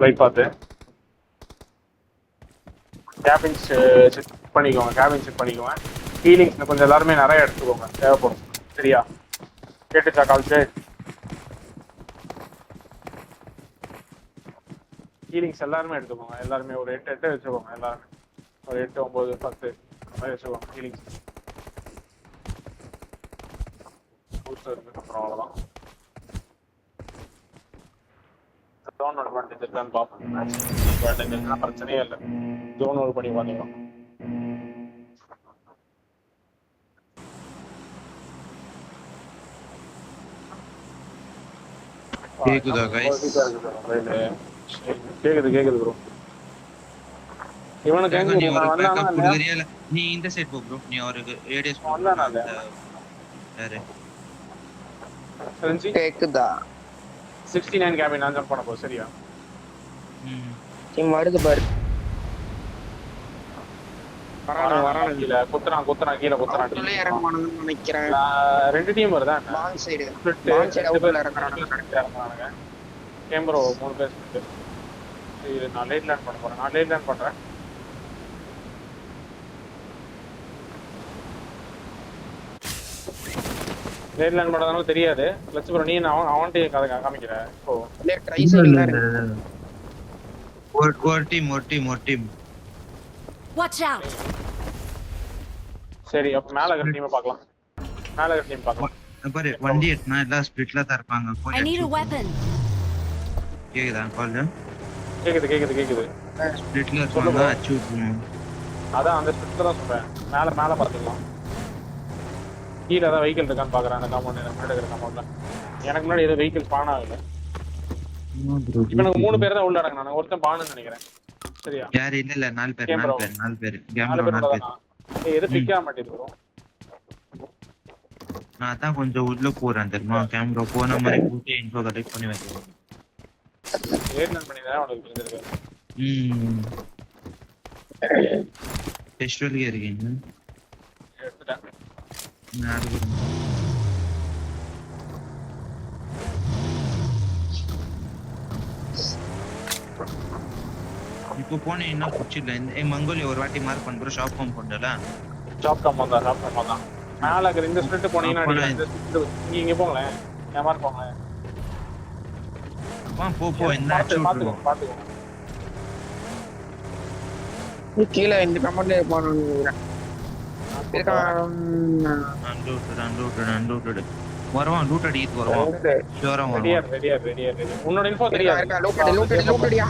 Light பார்த்து cabins check பண்ணிக்கோங்க. Cabin check பண்ணிக்கோங்க. ஹீலிங்ஸ் கொஞ்சம் எல்லாருமே நிறைய எடுத்துக்கோங்க, தேவைப்படும். சரியா? கேட்டுச்சா கால்ச்சு? ஹீலிங்ஸ் எல்லாருமே எடுத்துக்கோங்க. எல்லாருமே ஒரு 8 வச்சுக்கோங்க. எல்லாருமே ஒரு 8, 9, 10 அந்த மாதிரி வச்சுக்கோங்க ஹீலிங்ஸ். பூஸ்டர் இருக்கு, அப்புறம் அவ்வளோதான். ஜோன் அட்வான்டேஜ் இருக்கான்னு பார்ப்போம். அட்வான்டேஜ் இருக்குன்னா பிரச்சனையே இல்லை. ஜோன் ஒரு பண்ணி பார்த்துக்கலாம். கேக்குதா गाइस? கேக்குது ப்ரோ. இவனுக்கு எங்க நீ ஒரு வந்தானா பேக்கப் இல்லையா? குடுக்குறியா? நீ இந்த சைடு போ ப்ரோ. நீ ஒரு ஏடிஎஸ் வந்தானா இல்லையா? யாரு? செஞ்சு கேக்குதா? 69 கேபின் நான் ஜம்ப் பண்ண போ. சரியா? டீம் வருது பாரு. வரானு கீழ குத்துறான் கீழ குத்துறான். உள்ளே இறங்குவானுங்கன்னு நினைக்கிறேன். 2 டீம் வருதா? Long side. Split long side ரெண்டு அவுட்ல பேர் இறங்குறானுங்க. கேம்பரோ 3 பேர் ஸ்பிளிட். இது நான் லேட் லேண்ட் பண்ண போறேன். நான் லேட் லேண்ட் பண்றேன். லேட் லேண்ட் பண்ணதால தெரியாது. லட்ச ப்ரோ நீ அவன்ட்டே கதை காமிக்கிற. இப்போ இல்ல ட்ரை சைடுல இருக்கு. ஒரு டீம் Watch out. சரி, அப்ப மேல இருக்கிற டீமை பார்க்கலாம். மேல இருக்கிற டீம் பார்க்கலாம். பாரு வண்டி எடுத்தா எல்லாம் ஸ்பிளிட்ல தான் இருப்பாங்க. I need a weapon. கேக்குதா கால்? கேக்குது. ஸ்பிளிட்ல இருப்பாங்க, அச்சு விட்டுருவோம். அதான் அந்த ஸ்பிளிட்ல தான் சொல்றேன். மேல பார்த்துக்கலாம். கீழே ஏதாவது வெஹிக்கிள் இருக்கான்னு பாக்குறேன். அந்த காம்பவுண்ட் எனக்கு முன்னாடி இருக்கிற காம்பவுண்ட்ல எனக்கு முன்னாடி ஏதோ வெஹிக்கிள் ஸ்பான் ஆகல. இப்ப எனக்கு 3 பேர் தான் உள்ள அடங்கினாங்க. ஒருத்தன் பானுன்னு நினைக்கிறேன். சரியா? யாரு? இல்ல 4 பேர். கேமரா 4 பேர். 4 கேமரா பேர் 4 பேர். தான். எது பிக் ஆக மாட்டேங்குது ப்ரோ. நான் தான் கொஞ்சம் உள்ள போறேன் தெரியுமா? கேமரா போன மாதிரி கூட்டி இன்ஃபோ கலெக்ட் பண்ணி வைக்கிறேன். ஏர்ன் பண்ணிதான் உனக்கு தெரிஞ்சிருக்கு. ஃபெஸ்டிவல்ல இருக்கீங்க. எடுத்துட்டேன். நான் அடுத்து இப்போ போனீங்கன்னா புடிச்சிடல. இந்த மங்கோலியா ஒரு வாட்டி மார்க் பண்றோம். ஷாப் காம்பவுண்ட்ல ஷாப் காம்பவுண்ட் தான். மேல இருக்கிற இந்த ஸ்பிளிட் போனீங்கன்னா இந்த ஸ்பிளிட் இங்க போங்களேன். ஏமாற போங்களேன். போ இந்த பாத்துக்கோ. நீ கீழ இந்த கமெண்ட்ல போறேன். அன்லூட்டட் வரவான். லூட் அடிக்கிட்டு வரவான். ஷூரா ரெடியா. உன்னோட இன்ஃபோ தெரியாது. லூட்டடியா.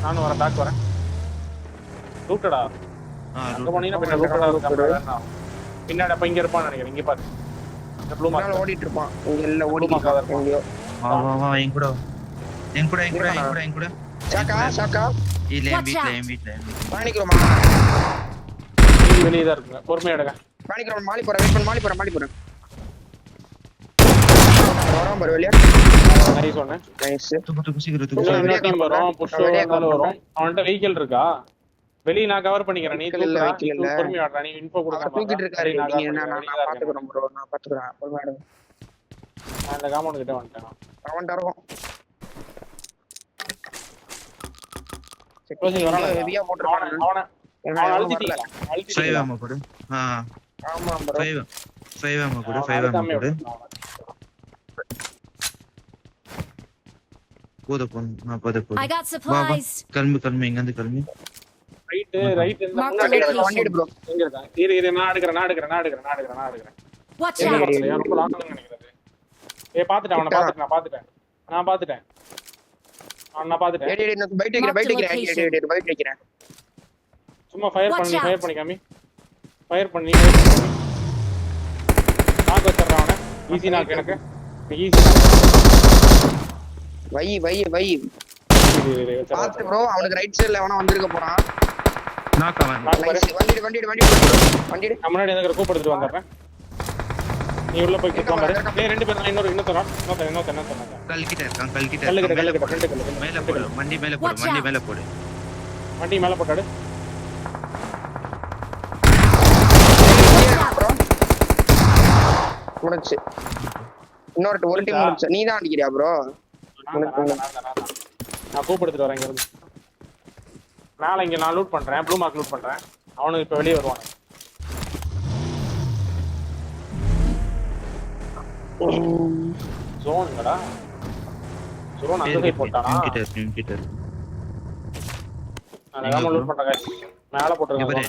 நானும் வரேன். பேக் வரேன். லூட்டடா. அங்க போனீங்கன்னா பின்ன லூட்டடா இருக்காங்க. பின்னாடி அப்ப இங்க இருப்பான்னு நினைக்கிறேன். இங்க பாரு. இந்த ப்ளூ மார்க் ஓடிட்டு இருப்பான். இங்க எல்லாம் ஓடிட்டு இருக்காங்க. வா என் கூட சாக்கா இல்ல என் வீட்ல பாணிக்குறோமா? வெளியே தான் இருக்குங்க. பொறுமையா எடுங்க. பாணிக்குறோம். மாலி போறேன். வெயிட் பண்ணு. மாலி போறேன். வரோம் பாரு வெளிய. நைஸ் ஒன்னு. நைஸ். சீக்கிரம் டீம் வரும். புஷ் வரும். அவன்கிட்ட வெஹிக்கிள் இருக்கா? வெளிய நான் கவர் பண்ணிக்கிறேன். நீ பொறுமையா ஆடுற. நீ இன்ஃபோ கொடுங்க. தூக்கிட்டு இருக்காரு. நீங்க நான் பாத்துக்கறேன் ப்ரோ. நான் பாத்துக்கறேன். பொறுமையா ஆடுங்க. நான் இந்த காம்பவுண்ட் கிட்ட வந்துட்டேன். அவன் டரவும். க்ளோசிங் வரானே. ஹெவியா போட்டுறானே. அவன அழுத்திட்டீங்க. ஃபைவ் ஆமா கொடு. ஆமா ப்ரோ. 5 ஆமா கொடு. போடு. I got supplies. கிளம்பு இங்க இருந்து கிளம்பு. ரைட் இந்த வண்டி ப்ரோ. எங்க இருக்கா? இரு நான் எடுக்கறேன். Watch out. ரொம்ப லாங்ல நினைக்கிறது. பாத்துட்டேன். அவனை பாத்துட்டேன். நான் பாத்துட்டேன். டேய் பைட் வைக்கிறேன். சும்மா ஃபயர் பண்ணி காமி. ஃபயர் பண்ணி நாக் வச்சறேன் அவனை. ஈஸி நாக் எனக்கு. வை பாத்து ப்ரோ. அவனுக்கு ரைட் சைடுல எவனோ வந்திருக்க போறான். நாக் அவன். வண்டி முன்னாடி எனக்கு கூப்பிடுறது வந்துடுறேன். நீ உள்ள போய் குத்தலாம் பாரு. டேய் 2 பேர் இன்னொருத்தன். கல்கிட்ட இருக்கான். கல்லுக்கு மேல போடு. வண்டி மேல போடு. வண்டி மேல போட்டாடு. முடிச்சு. இன்னொரு டீம் முடிச்சு. நீ தான் அடிக்கிறியா ப்ரோ? நான் கூப்பிடுத்துட்டு வரேன் இங்க இருந்து. மேல இங்க நான் லூட் பண்றேன், ப்ளூ மார்க் லூட் பண்றேன். அவனுக்கு இப்ப வெளியே வருவான். ஜோன்ங்கடா. ஜோன் அந்த சைடு போட்டானா? கிட்ட நான் லூட் பண்றேன் guys. மேல போட்டுருங்க.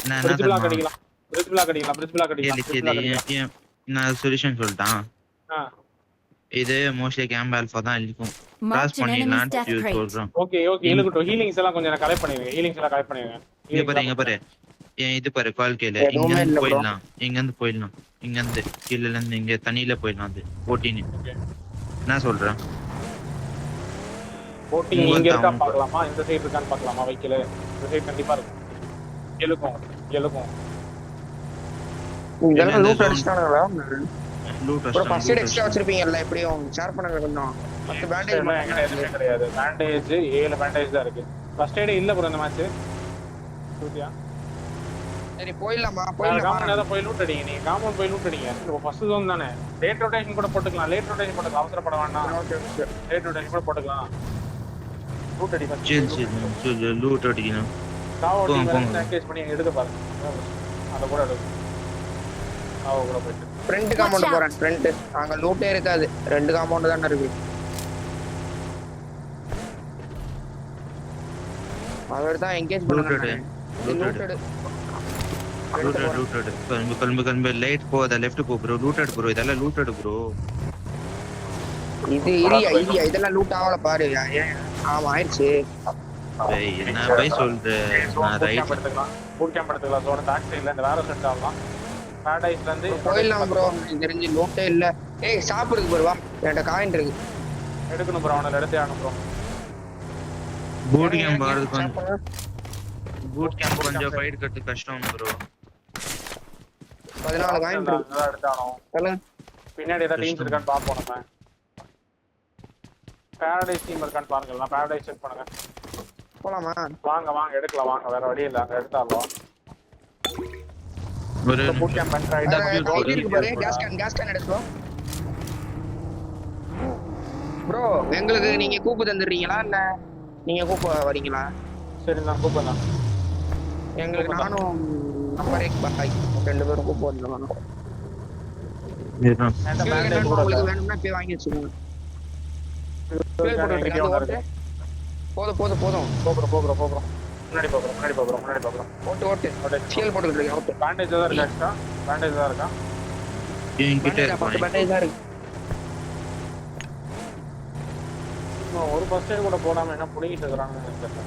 நான் பிரிட்ஜ் பிளாக் அடிக்கலாம். பிரிட்ஜ் பிளாக் அடிக்கலாம். நான் சொல்யூஷன் சொல்லிட்டான். ஆ. இது மோஸ்ட்லி கேம்ப் ஆல்பா தான் இருக்கும். கிராஸ் Marked an enemy's பண்ணிடலாம் death crate. சொல்றோம். ஓகே இழுக்கட்டும். ஹீலிங்ஸ் எல்லாம் கொஞ்சம் கலெக்ட் பண்ணிடுங்க. ஹீலிங்ஸ் எல்லாம் கலெக்ட் பண்ணிடுங்க. இங்க பாரு ஏன் இது பாரு கால் கேல எதுவுமே இங்க இல்ல bro. போயிடலாம். இங்க இருந்து கீழ இருந்து இங்க தண்ணியில போயிடலாம். அது ஓட்டினு ஓகே. என்ன சொல்றேன்? போட்டிங் இங்க இருக்கா பார்க்கலாமா? இந்த சைடு இருக்கான்னு பார்க்கலாமா? வைக்கல. இந்த சைடு கண்டிப்பா இருக்கும். எழுக்கும். இதெல்லாம் லூட் அடிச்சிட்டானுங்களா? Loot bro first eight extra வச்சிருப்பீங்கல்ல, எப்படியும் ஷேர் பண்ணுங்க கொஞ்சம். ஃபர்ஸ்ட் பேண்டேஜ் எதுவுமே கிடையாது. பேண்டேஜ் 7 பேண்டேஜ் தான் இருக்கு. ஃபர்ஸ்ட் எய்ட் இல்ல ப்ரோ இந்த மேட்ச். சூத்தியா. சரி போயிடலாமா? காமன் போய் லூட் அடிங்க. நீங்க காமன் போய் லூட் அடிங்க. இப்போ ஃபர்ஸ்ட் ஜோன் தானே. லேட் ரொட்டேஷன் கூட போட்டுக்கலாம். அவசரப்பட வேண்டாம். ஓகே. லேட் ரொட்டேஷன் கூட போட்டுக்கலாம். லூட் அடி ஃபர்ஸ்ட். சரி லூட் அடிக்கணும். காவோ டீம் என்கேஜ் பண்ணி எடுக்க பாருங்க. அத கூட எடுங்க. காவோ கூட போயிட்டு ஃப்ரண்ட் காம்பவுண்ட் போறேன். ஃப்ரண்ட் அங்க லூட்டே இருக்காது. ரெண்டு காம்பவுண்ட் தான் இருக்கு. அவர் தான் என்கேஜ் பண்ணுங்க. லூட்டட் கல்பு லைட் போதா லெஃப்ட் போ ப்ரோ. Looted bro. இதெல்லாம் லூட்டட் ப்ரோ. இது இரியா இதெல்லாம் லூட் ஆவல பாரு. ஆமா ஆயிடுச்சு. என்ன பை சொல்ற? நான் ரைட் பூட் கேம்ப் எடுத்துக்கலாம். சோட பேக் சைடுல இந்த வேற செட் ஆகலாம். பாரடைஸ்ல இருந்து போயிடலாம் ப்ரோ. தெரிஞ்சு லூட்டே இல்ல. ஏய் ஷாப் இருக்கு ப்ரோ. வா என்கிட்ட காயின் இருக்கு. எடுக்கணும் ப்ரோ. அவனை எடுத்து ஆகணும் ப்ரோ. பூட் கேம்ப் ஆடுறது பூட் கேம்ப் கொஞ்சம் ஃபைட் கட்டு கஷ்டம் ப்ரோ. 14 காயின் இருக்கு. அத எடுத்தானோம். சொல்லுங்க. பின்னாடி ஏதாவது டீம்ஸ் இருக்கான்னு பாப்போம் நம்ம. பாரடைஸ் டீம் இருக்கான்னு பாருங்க. நான் பாரடைஸ் செக் பண்ணுங்க. போலாமா? வாங்க எடுக்கலாம். வாங்க வேற வழி இல்ல. அங்க எடுத்தாலும் ஒரு பூட் கேம்ப் பண்ற இருக்கு பாரு. கேஸ் கேன் எடுத்துக்கோ ப்ரோ. எங்களுக்கு நீங்க கூப்பு தந்துடுறீங்களா இல்ல நீங்க கூப்பு வரீங்களா? சரி நான் கூப்பிடுறேன். எங்களுக்கு நானும் நம்பர் எக் பாய் ரெண்டு பேரும் கூப்பு வந்துடலாம். உங்களுக்கு வேணும்னா போய் வாங்கி வச்சுக்கோங்க. போதும் போகிறோம். முன்னாடி போகிறோம். ஓட்டு சீல் போட்டுட்டு இருக்கேன். ஓட்டு பேண்டேஜ் தான் இருக்கா? எக்ஸ்ட்ரா பேண்டேஜ் தான் இருக்கா? என்கிட்ட இருக்கு. பேண்டேஜ் தான் இருக்கு. ஒரு ஃபர்ஸ்ட் எய்ட் கூட போடாம என்ன புடிங்கிட்டு இருக்காங்கன்னு எனக்கு தெரியல.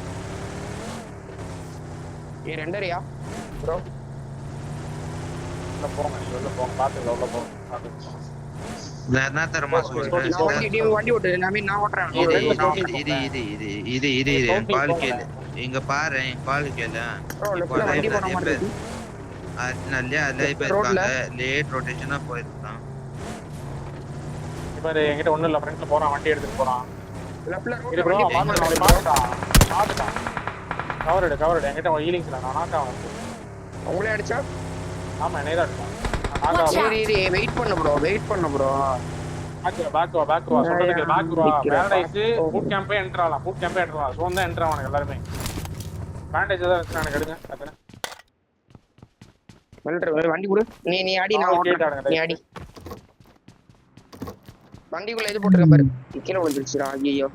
ஏ ரெண்டரியா ப்ரோ. உள்ள போங்க. நீங்க உள்ள போங்க. பாத்துக்கலாம். உள்ள போங்க. என்ன தரமா சொல்றேன்? வண்டி ஓட்டு. நான் ஓட்டுறேன். இது கால் கேளு. இங்க பாரு கால் கேளு. வண்டி போன மாதிரி இருக்கு. நல்ல இப்ப இருக்காங்க. லேட் ரொட்டேஷனா போயிருக்கான். இப்ப என்கிட்ட ஒண்ணும் இல்ல. ஃப்ரண்ட்ல போறான். வண்டி எடுத்துட்டு போறான். லெஃப்ட்ல இது ப்ரோ பாத்துட்டான். கவர் என்கிட்ட ஹீலிங்ஸ் இல்ல. நான் நாக்கா வந்து உங்களே அடிச்சா? ஆமா என்னைய தான் அடிச்சான். சரி வெயிட் பண்ணு ப்ரோ. பேக் வா சொல்றதுக்கு பேக் வா. பாரடைஸ் பூட் கேம்பே என்டர் ஆகலாம். சோன் தான் என்டர் ஆவானுங்க எல்லாரும். பேண்டேஜ் தான் இருக்கு. நான் எடுங்க டக்குனு. வண்டி கொடு. நீ அடி. நான் ஓட்டுறேன். நீ அடி. வண்டிக்குள்ள இது போட்டுருக்க பாரு. கீழே விழுந்துருச்சுடா. ஐயோ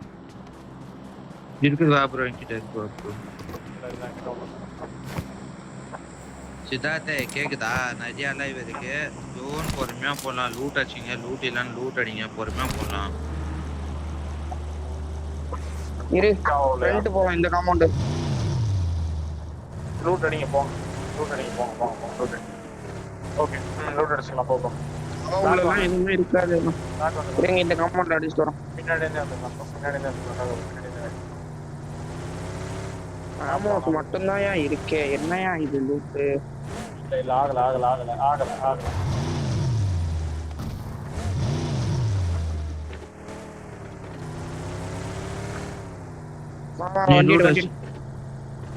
இருக்குதா ப்ரோ? என்கிட்ட இருக்கு ப்ரோ. சித்தார்த்தே கேக்குதா? நிறைய லைவ் இருக்கு. ஜோன் பொறுமையா போலாம். லூட் அடிச்சிங்க. லூட் இல்லன்னு லூட் அடிங்க. பொறுமையா போலாம். இரு ஃப்ரண்ட் போலாம். இந்த காம்பவுண்ட் லூட் அடிங்க போங்க. Loot okay. லூட் அடிச்சுக்கலாம். போகும். அவ்வளவுதான் எதுவுமே இருக்காது. இந்த காம்பவுண்ட்ல அடிச்சுட்டு வரோம். பின்னாடி இருந்து வந்துடலாம். ஆமா மட்டும்தான் இருக்கே. என்னையா இது லூட்டு? இல்ல ஆகல.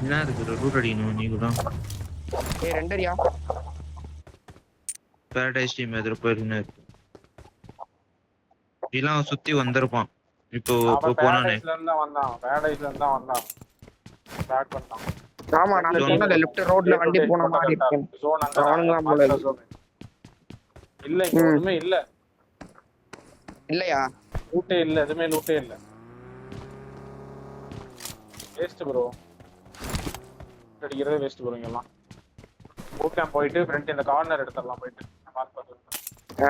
என்ன இருக்கு லூட் அடிக்கணும். நீ கூட ரெண்டரியா பாரடைஸ் டீம் எதிர போயிருந்தேன். இதெல்லாம் சுத்தி வந்திருப்பான். இப்போ அவன் போனானே பேரடைஸ்ல இருந்து தான் வந்தான். பேரடைஸ்ல இருந்து தான் வந்தான். பேக் பண்ணிட்டான். ஆமா நான் சொன்னல லெஃப்ட் ரோட்ல வண்டி போன மாதிரி இருக்கு. ஜோன் அங்க அவனுங்களாம் போல மாஸ்டர் ஜோன். இல்ல இங்க ஒண்ணுமே இல்ல. இல்லையா? லூட்டே இல்ல, எதுமே லூட்டே இல்ல. Waste bro. அடிக்கிறதே வேஸ்ட் ப்ரோ இங்கெல்லாம். பூட் கேம்ப் போயிட்டு ஃப்ரண்ட் இந்த கார்னர் எடுத்துறலாம் போயிட்டு. மார்க் பண்ணு.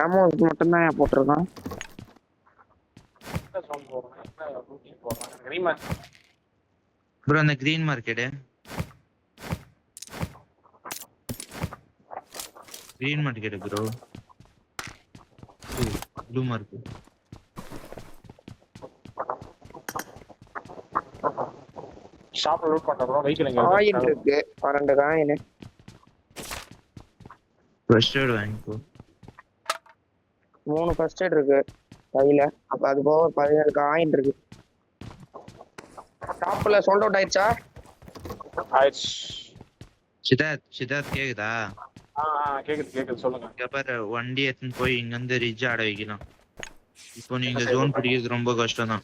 ஆமோ மட்டும் தான் போட்டுருக்கான். என்ன ஜோன் போறோம்? என்ன லூட்டிங் போறோம்? Green match. ப்ரோ அந்த green market bro. Blue market. ஷாப்ல லூட் பண்ற ப்ரோ. வெஹிக்கிள் எங்க காயின் இருக்கு 12 காயின். ஃபர்ஸ்ட் எய்ட் வாங்கிக்கோ. 3 ஃபர்ஸ்ட் எய்ட் இருக்கு கையில. அப்ப அது போக 17 காயின் இருக்கு. டாப்ல சோல்ட் அவுட் ஆயிடுச்சா? ஆயிடுச்சு. சித்தார்த் கேக்குதா? கேக்குது சொல்லுங்க. இங்க பாரு வண்டி எடுத்துன்னு போய் இங்க இருந்து ரிட்ஜ் ஆட வைக்கலாம். இப்போ நீங்க ஜோன் பிடிக்கிறது ரொம்ப கஷ்டம் தான்.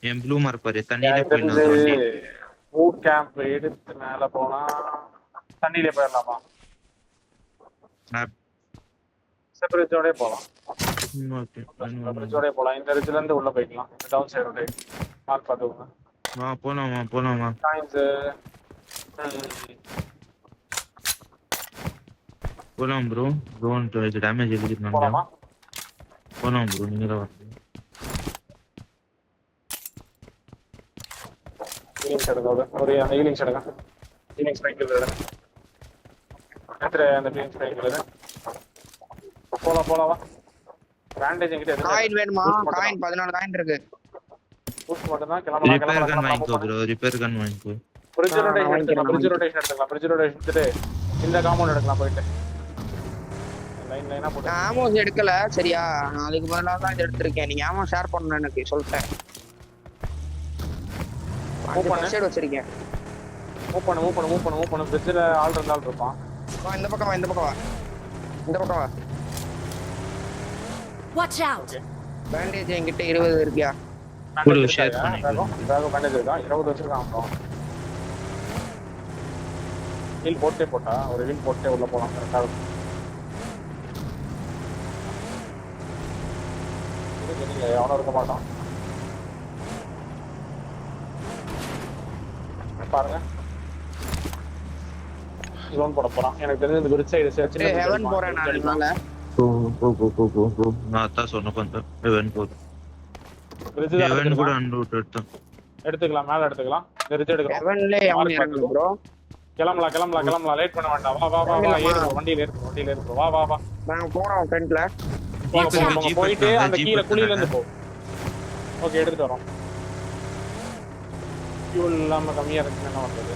என் ப்ளூ மார்க் பாரு தண்ணியில போயிடலாம் வண்டி. பூட் கேம்ப் எடுத்து மேல போனா தண்ணியில போயிடலாமா? செப்பரேட்டோட போலாம். ஓகே செப்பரேட்டோட போலாம். இந்த ரிட்ஜ்ல இருந்து உள்ள போய்க்கலாம். டவுன் சைடு மார்க் பண்ணுங்க. வா போலாம். காயின்ஸ் போலாம் ப்ரோ. ஜோன் இது டேமேஜ் எழுதிருந்தாங்க. போலாமா? போலாம் ப்ரோ நீங்க தான் வரணும். ஹீலிங்ஸ் எடுங்க. ஒரு அந்த ஹீலிங்ஸ் எடுங்க. ஹீலிங்ஸ் சைக்கிள் எடுங்க. அந்த ஹீலிங்ஸ் சைக்கிள் எடுங்க. போலாம் வா. பேண்டேஜ் என்கிட்ட இருக்கு. காயின் வேணுமா? காயின் 14 காயின் இருக்கு. பூஸ்ட் மட்டும் தான் கிளம்பலாம். ரிப்பேர் கன் வாங்கிக்கோ ப்ரோ. ரிப்பேர் கன் வாங்கிக்கோ. பிரிட்ஜ் ரொட்டேஷன் எடுத்துக்கலாம். பிரிட்ஜ் ரொட்டேஷன் எடுத்துட்டு இந்த காம்பவுண்ட் எடுக்கலாம் போயிட்டு. லைனா போட்டு. நான் ஆமோஸ் எடுக்கல சரியா? நான் அதுக்கு பதிலா தான் இது எடுத்திருக்கேன். நீங்க ஆமோ ஷேர் பண்ணனும் எனக்கு சொல்லிட்டேன். மூவ் பண்ண வச்சிருக்கேன். மூவ் பண்ணு. பிரிட்ஜ்ல ஆள் இருப்பான். வா இந்த பக்கம் வா. Watch out! பேண்டேஜ் என்கிட்ட 20 இருக்கியா? ஒரு ஷேர் பண்ணிக்கோ. பேண்டேஜ் இருக்கா? 20 வச்சிருக்கான் அப்புறம். ஹீல் போட்டா ஒரு ஹீல் போட்டே உள்ள போலாம். கரெக்டா இருக்கும். எவனும் இருக்க மாட்டான். பாருங்க ஜோன் போட போறான். எனக்கு தெரிஞ்ச இந்த பிரிட்ஜ் சைடு சரி ஹெவன் போறேன் நான் இதனால. போ. நான் அதான் சொன்ன கொஞ்சம் ஹெவன் போ. ஹெவன் கூட அன்ரூட் எடுத்துக்கலாம். மேல எடுத்துக்கலாம். இந்த ரிட்ஜ் எடுக்கலாம். ஹெவன்ல எவன் இறங்கு ப்ரோ. கிளம்பலாம். லேட் பண்ண வேண்டாம். வா ஏறு. வண்டியில ஏறு. வா. நான் போறோம் ஃப்ரண்ட்ல. போயிட்டு அந்த கீழ குழியில இருந்து போ. ஓகே எடுத்துட்டு வரோம். ஃபியூல் இல்லாம கம்மியா இருக்குன்னு என்ன பண்றது?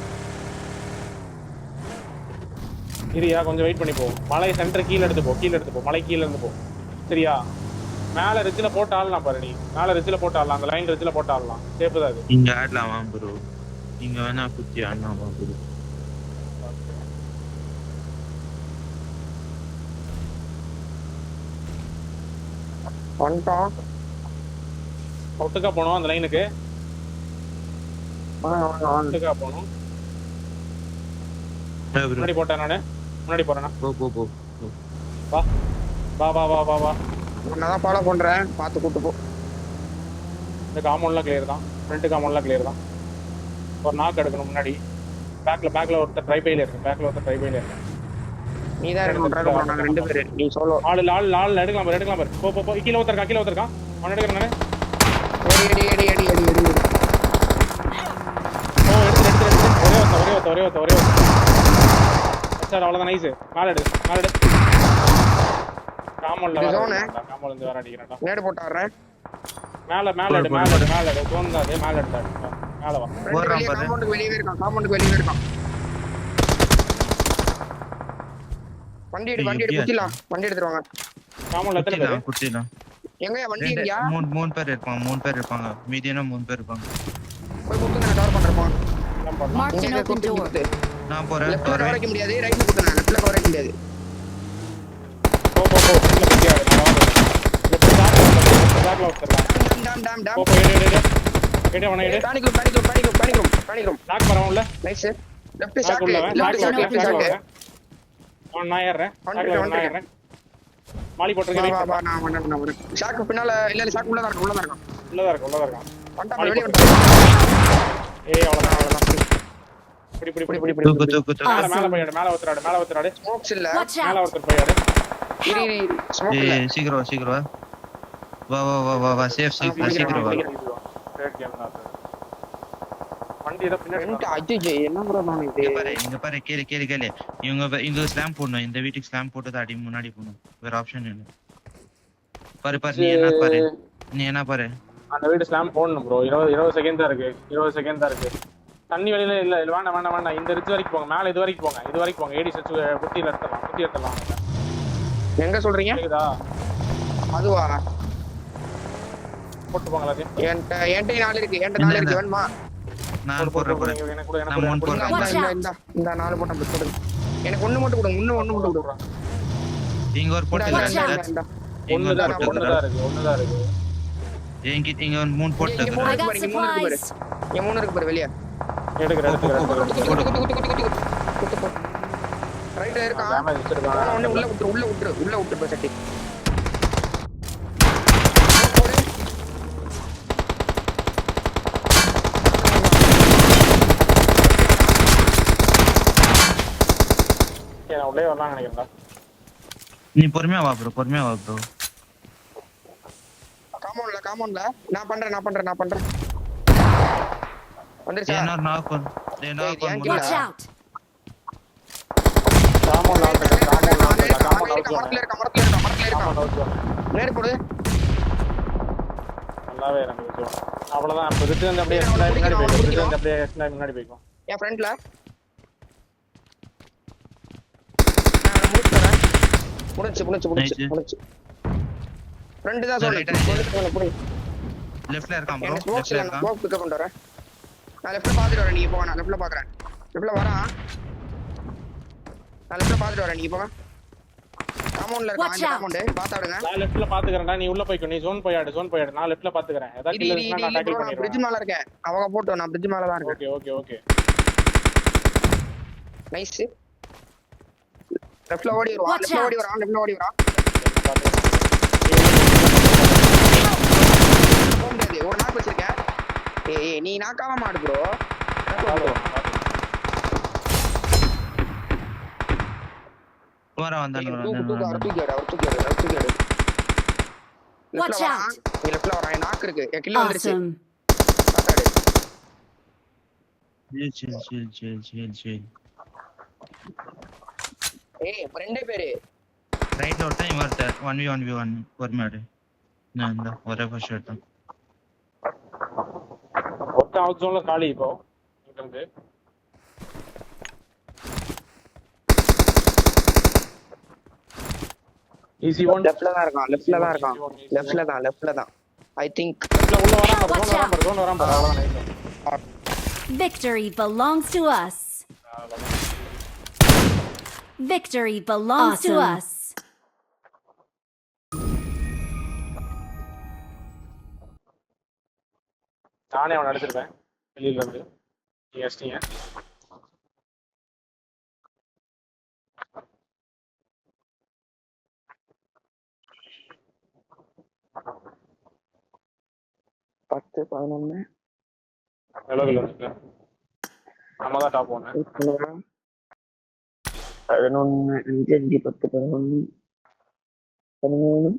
சரியா கொஞ்சம் வெயிட் பண்ணி போ. மலை சென்டர் கீழ எடுத்து போ. மலை கீழ இருந்து போ. சரியா? மேல ரிட்ஜ்ல போட்டு ஆடலாம் பாரு நீ. மேல ரிட்ஜ்ல போட்டு ஆடலாம். அந்த லைன் ரிட்ஜ்ல போட்டு ஆடலாம். சேஃப் தான் அது. இங்க ஆடலாமா ப்ரோ? இங்க வேணா குத்தி ஆடலாமா ப்ரோ? வந்துட்டோம். ஒட்டுக்கா போனோம் அந்த லைனுக்கு. ஒட்டுக்கா போனோம். முன்னாடி போட்டேன் நானு. முன்னாடி போறேனா? போ. வா. நான் ஃபாலோ பண்றேன். பார்த்து கூட்டு போ. இந்த காம்பவுண்ட்லாம் கிளியர் தான். ஃப்ரண்ட் காம்பவுண்ட்லாம் கிளியர் தான். ஒரு நாக் எடுக்கணும் முன்னாடி. பேக்ல ஒருத்தர் ட்ரைபைல இருக்கு. நீ தான் எடுக்கணும். ட்ரைவ் பண்ணாங்க 2 பேர். நீ சோலோ. ஆள் எடுக்கலாம் பாரு. போ. கீழ ஒருத்தர்க்கான். அவன் எடுக்கறேன் நானு. எடி. ஓ எடுத்து. ஒரே ஒருத்தர். சார் அவ்வளவுதான். நைஸ். மேல எடு. காம்பவுண்ட்ல இருந்து வேற அடிக்கிறேன்டா. நேடு போட்டு வர்றேன். மேல எடு. தோணுதாதே மேல எடுத்தாடு. மேல வா. காம்பவுண்டுக்கு வெளியவே இருக்கான். வண்டி எடு குத்திடலாம். வண்டி எடுத்துருவாங்க. காம்பவுண்ட்ல எத்தனை பேர்? குத்திடலாம். எங்கயா வண்டி இருக்கியா? 3 பேர் இருப்பாங்க. மீதியான 3 பேர் இருப்பாங்க. போய் குத்து. நான் கவர் பண்றேன். Marked an open door. நான் போறேன். லெஃப்ட்ல கவர் வைக்க முடியாது. ரைட்ல குத்துறேன். லெஃப்ட்ல கவர் வைக்க முடியாது. போ. இல்ல பிடிக்காது. நான் வரேன். லெஃப்ட் பேக்ல வச்சிருக்கான். டாம் டாம் டாம் போ போ எடு அவனை எடு. பேனிக்ரோம் லாக் பரவும் இல்ல. நைஸ் லெஃப்ட் லாக் ஷாட் உள்ளவன். லாக் லெஃப்ட் ஷாட் அவன் நான் ஏறறேன். நான் ஏறறேன். மாலி போட்டுருக்கேன். வா நான் வரேன் ஷாக் பின்னால இல்ல ஷாக் உள்ளதா இருக்கு உள்ளதா இருக்கான். வண்டா மாலி வெளிய போட்டு. ஏய் அவ்வளவுதான். பிடி. தூக்கு மேல போயிடு. மேல ஊத்துறாடு. ஸ்மோக்ஸ் இல்ல Watch மேல out! ஒருத்தர் போயிடு. இரி ஸ்மோக் இல்ல ஏய் சீக்கிரம் வா சேஃப் சீக்கிரம் வா. ரேட் கேம் தான். வண்டி ஏதோ பின்னாடி ரெண்டு அஜய் என்ன ப்ரோ நான் இது இங்க பாரு கேளு இவங்க ஸ்லாம் போடணும். இந்த வீட்டுக்கு ஸ்லாம் போட்டு தான் அடி முன்னாடி போகணும். வேற ஆப்ஷன் இல்ல. பாரு நீ என்ன பாரு அந்த வீடு ஸ்லாம் போடணும் ப்ரோ. 20 செகண்ட் தான் இருக்கு. தண்ணி வெளியில இல்ல வேண்டாம். இந்த ரிட்ஜ் வரைக்கும் போங்க. மேல இது வரைக்கும் போங்க. ஏடி சச்சு குட்டியில எடுத்துடலாம். எங்க சொல்றீங்க கேக்குதா? அதுவா போட்டு போங்க எல்லாத்தையும். என்கிட்ட 4 இருக்கு வேணுமா நான் போடுறேன். எனக்கு நான் மூணு போடுறேன். Watch out! இந்த 4 போட்டா போடுங்க எனக்கு ஒண்ணு மட்டும் கொடுங்க ஒண்ணு மட்டும் கொடுங்க இங்க ஒரு போட்டு Watch out! ஒண்ணுதான் இருக்கு. இங்க ஒரு மூணு போட்டு I got supplies! இங்க 3 இருக்கு பாரு வெளிய எடுக்கிறேன். ரைட்ல இருக்கா டேமேஜ் வச்சிருக்கான். ஒண்ணு உள்ள விட்டுரு பா சட்டி நான் உள்ளே வரலாம் நினைக்கிறேன். நீ பொறுமையா வா ப்ரோ. காமௌண்ட்ல நான் பண்றேன் வந்துருச்சா இன்னொரு நாக் Watch out! காம்பவுண்ட் மரத்துல இருக்க நேரு போடு நல்லாவே எனக்கு விஷயம். அவ்வளவுதான். அப்ப ரிட்டு வந்து அப்படியே முன்னாடி போய்க்கும். என் ஃப்ரெண்ட்ல முடிச்சு ஃப்ரெண்ட் தான் சொல்றேன் லெஃப்ட்ல இருக்கான் ப்ரோ. நான் ஸ்மோக் பிக்கப் பண்றேன். நான் லெஃப்ட்ல பாத்துட்டு வரேன். நீங்க போங்க. நான் லெஃப்ட்ல பாக்குறேன். லெஃப்ட்ல வரான். நான் லெஃப்ட்ல பாத்துட்டு வரேன். நீங்க போங்க. காம்பவுண்ட்ல இருக்கான். அந்த காம்பவுண்ட் பாத்து விடுங்க. நான் லெஃப்ட்ல பாத்துக்கறேன்டா. நீ உள்ள போய்க்கோ. நீ ஜோன் போயாடு. நான் லெஃப்ட்ல பாத்துக்கறேன். ஏதாவது கில் இருந்தா நான் டாக்கிள் பண்ணிடுறேன். பிரிட்ஜ் மேல இருக்கேன். அவங்க போட்டோ நான் பிரிட்ஜ் மேல தான் இருக்கேன். ஓகே. நைஸ். லெஃப்ட்ல ஓடி வரான். ஒரு நாக் வச்சிருக்கேன். ஏய் நீ நாக்காம மாடு ப்ரோ. வந்தான். Watch out! லெஃப்ட்ல வரான். நாக் இருக்கு. கில் வந்துருச்சு. Awesome! chill. ஏய் ரெண்டே பேரு ரைட்ல ஒருத்தன் இவன் ஒருத்தன் 1v1 பொறுமையாடு. நான் இந்த ஒரே ஃபர்ஸ்ட் எடுத்தேன். ஒருத்தன் அவுட் ஜோன்ல காலி இப்போ இங்க இருந்து. ஈஸி ஒன் லெஃப்ட்ல தான் இருக்கான். லெஃப்ட்ல தான் ஐ திங்க். உள்ள வரான் பாரு. அவ்வளவுதான். Victory belongs to us! Victory belongs to us! நானே அவனை அடிச்சிருப்பேன் வெளியில இருந்து. எஸ்டிங்க பத்து 11 எவ்வளவு இருக்கு? நம்ம தான் டாப் 1. 11 5 5 10 11 13